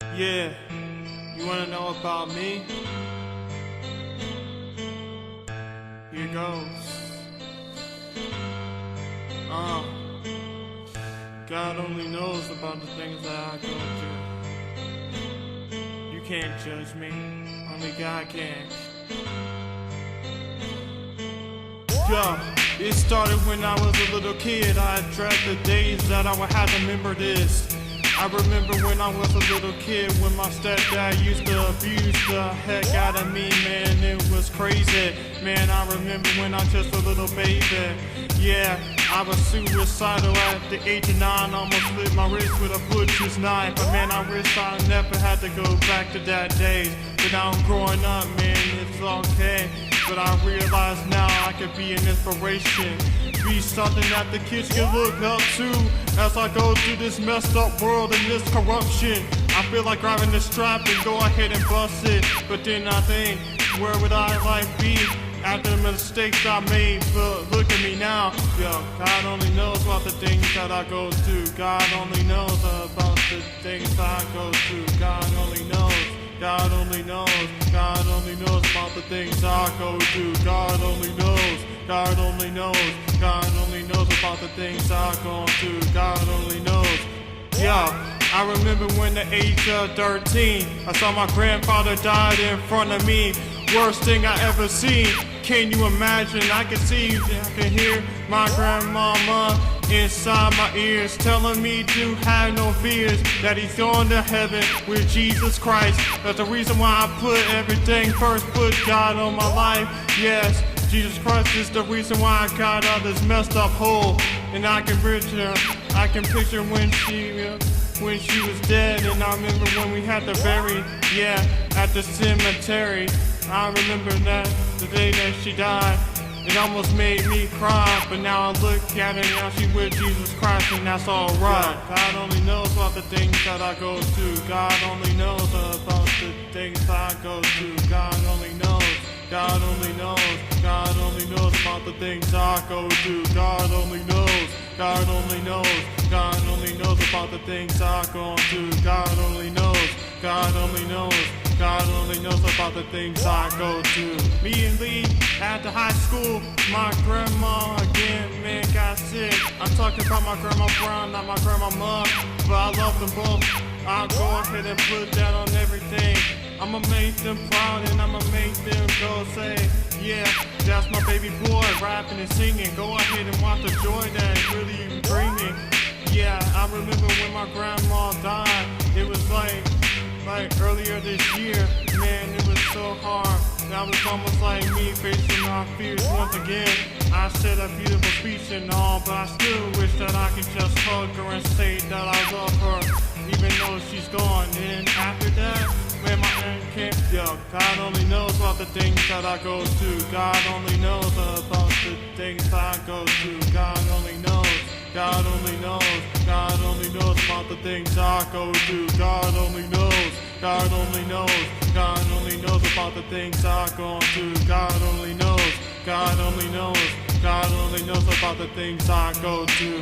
Yeah, you wanna know about me? Here goes. God only knows about the things that I go through. You can't judge me, only God can. Yeah, it started when I was a little kid. I dread the days that I would have to remember this. I remember when I was a little kid, when my stepdad used to abuse the heck out of me, man, it was crazy. Man, I remember when I was just a little baby. Yeah, I was suicidal at the age of 9, almost slit my wrist with a butcher's knife. But man, I wish I never had to go back to that days. But now I'm growing up, man, it's okay. But I realize now I could be an inspiration, be something that the kids can look up to as I go through this messed up world and this corruption. I feel like grabbing the strap and go ahead and bust it, but then I think, where would I like be after the mistakes I made? But look at me now, yo, God only knows about the things that I go through. God only knows about the things I go through. God only knows. God only knows, God only knows about the things I go through. God only knows, God only knows, God only knows about the things I go through. God only knows. Yeah, I remember when the age of 13, I saw my grandfather died in front of me. Worst thing I ever seen. Can you imagine? I can see, I can hear my grandmama inside my ears telling me to have no fears, that he's going to heaven with Jesus Christ. That's the reason why I put everything first, put God on my life. Yes, Jesus Christ is the reason why I got out of this messed up hole. And I can picture when she was dead. And I remember when we had to bury, yeah, at the cemetery. I remember that the day that she died, it almost made me cry. But now I look at her, now she with Jesus Christ, and that's alright. God only knows about the things that I go through. God only knows about the things I go through. God only knows. God only knows. God only knows about the things I go through. God only knows. God only knows. God only knows about the things I go through. God only knows. God only knows. God only knows about the things I go through. Me and Lee at the high school, my grandma again, man, got sick. I'm talking about my grandma Brown, not my grandma Mom, but I love them both. I'll go ahead and put that on everything. I'ma make them proud and I'ma make them go say, yeah, that's my baby boy rapping and singing. Go ahead and watch the joy that it's really bringing. Yeah, I remember when my grandma died, it was like earlier this year, man, it was so hard. That was almost like me facing my fears once again. I said a beautiful speech and all, but I still wish that I could just hug her and say that I love her, even though she's gone. And after that, man, my aunt can't, yo, God only knows about the things that I go through. God only knows about the things I go through. God only knows. God only knows. God only knows about the things I go through. God only knows. God only knows. God only knows about the things I go through. God only knows. God only knows. God only knows about the things I go through.